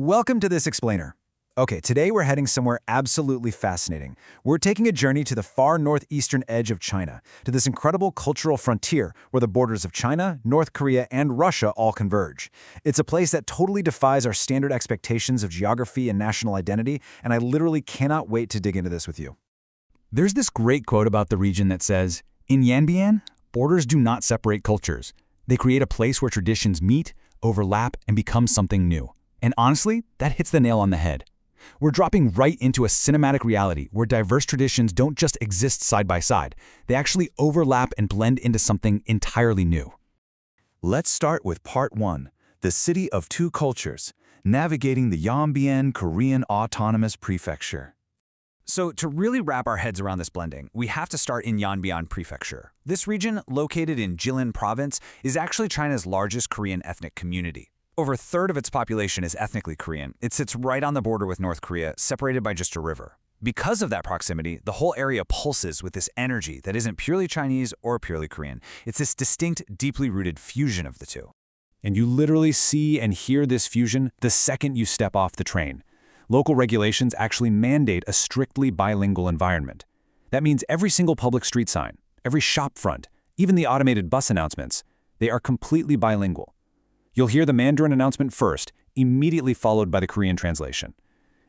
Welcome to this explainer. Okay, today we're heading somewhere absolutely fascinating. We're taking a journey to the far northeastern edge of China, to this incredible cultural frontier where the borders of China, North Korea, and Russia all converge. It's a place that totally defies our standard expectations of geography and national identity, and I literally cannot wait to dig into this with you. There's this great quote about the region that says, "In Yanbian, borders do not separate cultures. They create a place where traditions meet, overlap, and become something new." And honestly, that hits the nail on the head. We're dropping right into a cinematic reality where diverse traditions don't just exist side by side. They actually overlap and blend into something entirely new. Let's start with Part 1, the City of Two Cultures, navigating the Yanbian Korean Autonomous Prefecture. So to really wrap our heads around this blending, we have to start in Yanbian Prefecture. This region, located in Jilin Province, is actually China's largest Korean ethnic community. Over a third of its population is ethnically Korean. It sits right on the border with North Korea, separated by just a river. Because of that proximity, the whole area pulses with this energy that isn't purely Chinese or purely Korean. It's this distinct, deeply rooted fusion of the two. And you literally see and hear this fusion the second you step off the train. Local regulations actually mandate a strictly bilingual environment. That means every single public street sign, every shop front, even the automated bus announcements, they are completely bilingual. You'll hear the Mandarin announcement first, immediately followed by the Korean translation.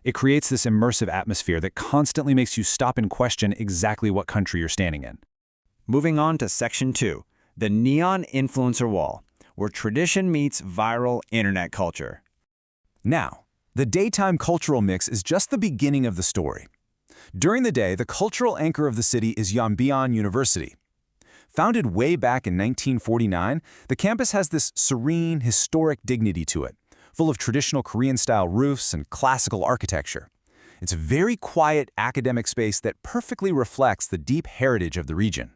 It creates this immersive atmosphere that constantly makes you stop and question exactly what country you're standing in. Moving on to Section 2, the Neon Influencer Wall, where tradition meets viral internet culture. Now, the daytime cultural mix is just the beginning of the story. During the day, the cultural anchor of the city is Yanbian University. Founded way back in 1949, the campus has this serene, historic dignity to it, full of traditional Korean-style roofs and classical architecture. It's a very quiet academic space that perfectly reflects the deep heritage of the region.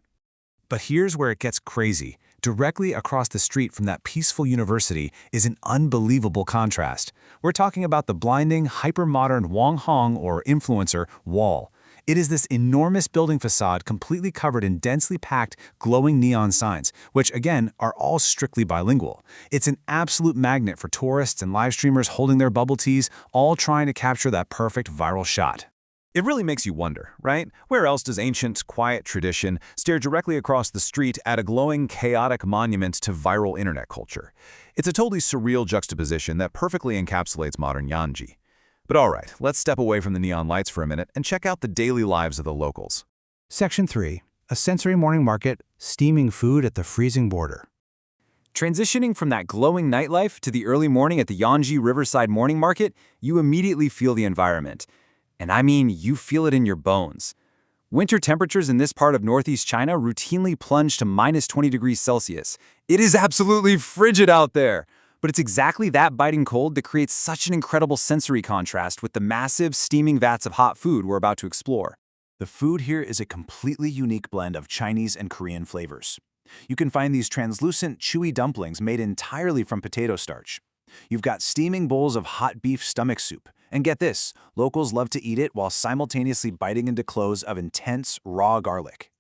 But here's where it gets crazy. Directly across the street from that peaceful university is an unbelievable contrast. We're talking about the blinding, hyper-modern Wanghong or influencer wall. It is this enormous building facade completely covered in densely packed, glowing neon signs, which, again, are all strictly bilingual. It's an absolute magnet for tourists and live streamers holding their bubble teas, all trying to capture that perfect viral shot. It really makes you wonder, right? Where else does ancient, quiet tradition stare directly across the street at a glowing, chaotic monument to viral internet culture? It's a totally surreal juxtaposition that perfectly encapsulates modern Yanji. But all right, let's step away from the neon lights for a minute and check out the daily lives of the locals. Section 3, a sensory morning market, steaming food at the freezing border. Transitioning from that glowing nightlife to the early morning at the Yanji Riverside Morning Market, you immediately feel the environment. And I mean, you feel it in your bones. Winter temperatures in this part of northeast China routinely plunge to minus 20 degrees Celsius. It is absolutely frigid out there. But it's exactly that biting cold that creates such an incredible sensory contrast with the massive, steaming vats of hot food we're about to explore. The food here is a completely unique blend of Chinese and Korean flavors. You can find these translucent, chewy dumplings made entirely from potato starch. You've got steaming bowls of hot beef stomach soup. And get this, locals love to eat it while simultaneously biting into cloves of intense, raw garlic.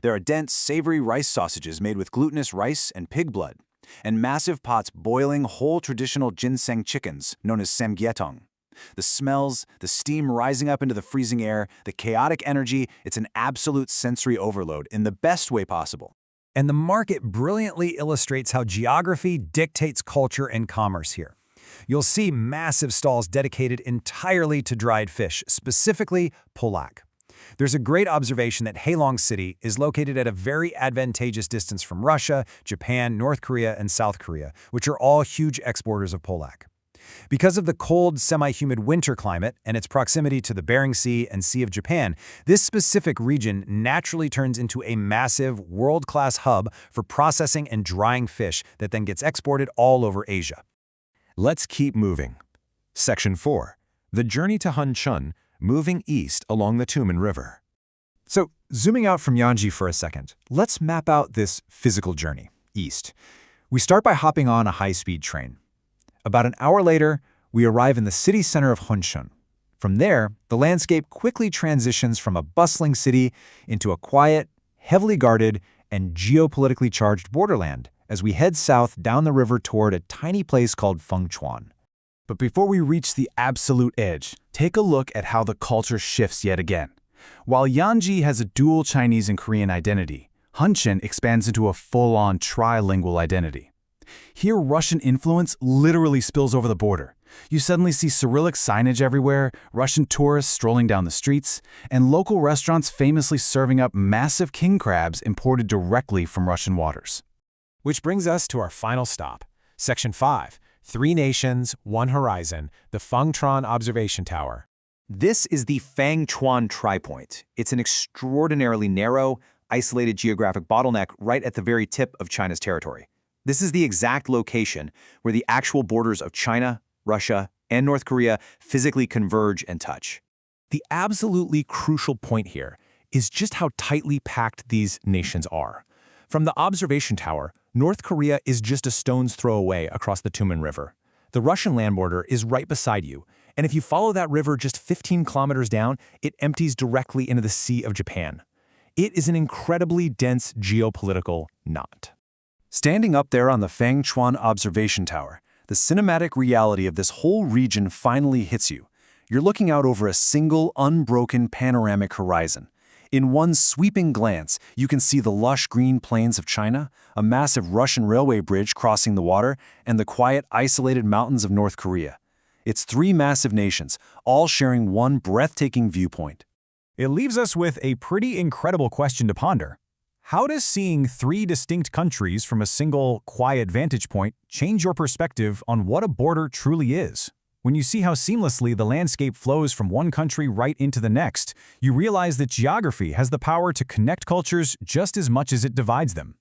There are dense, savory rice sausages made with glutinous rice and pig blood, and massive pots boiling whole traditional ginseng chickens, known as samgyetong. The smells, the steam rising up into the freezing air, the chaotic energy, it's an absolute sensory overload in the best way possible. And the market brilliantly illustrates how geography dictates culture and commerce here. You'll see massive stalls dedicated entirely to dried fish, specifically polak. There's a great observation that Halong City is located at a very advantageous distance from Russia, Japan, North Korea, and South Korea, which are all huge exporters of polak. Because of the cold, semi-humid winter climate and its proximity to the Bering Sea and Sea of Japan, this specific region naturally turns into a massive, world-class hub for processing and drying fish that then gets exported all over Asia. Let's keep moving. Section 4, the journey to Hunchun, moving east along the Tumen River. So, zooming out from Yanji for a second, let's map out this physical journey, east. We start by hopping on a high-speed train. About an hour later, we arrive in the city center of Hunchun. From there, the landscape quickly transitions from a bustling city into a quiet, heavily guarded, and geopolitically charged borderland as we head south down the river toward a tiny place called Fengchuan. But before we reach the absolute edge, take a look at how the culture shifts yet again. While Yanji has a dual Chinese and Korean identity, Hunchun expands into a full-on trilingual identity. Here, Russian influence literally spills over the border. You suddenly see Cyrillic signage everywhere, Russian tourists strolling down the streets, and local restaurants famously serving up massive king crabs imported directly from Russian waters. Which brings us to our final stop, Section 5, 3 Nations, 1 Horizon, the Fengchuan Observation Tower. This is the Fengchuan Tripoint. It's an extraordinarily narrow, isolated geographic bottleneck right at the very tip of China's territory. This is the exact location where the actual borders of China, Russia, and North Korea physically converge and touch. The absolutely crucial point here is just how tightly packed these nations are. From the observation tower, North Korea is just a stone's throw away across the Tumen River. The Russian land border is right beside you, and if you follow that river just 15 kilometers down, it empties directly into the Sea of Japan. It is an incredibly dense geopolitical knot. Standing up there on the Fengchuan Observation Tower, the cinematic reality of this whole region finally hits you. You're looking out over a single, unbroken panoramic horizon. In one sweeping glance, you can see the lush green plains of China, a massive Russian railway bridge crossing the water, and the quiet, isolated mountains of North Korea. It's 3 massive nations, all sharing one breathtaking viewpoint. It leaves us with a pretty incredible question to ponder. How does seeing 3 distinct countries from a single, quiet vantage point change your perspective on what a border truly is? When you see how seamlessly the landscape flows from one country right into the next, you realize that geography has the power to connect cultures just as much as it divides them.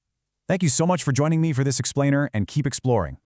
Thank you so much for joining me for this explainer, and keep exploring.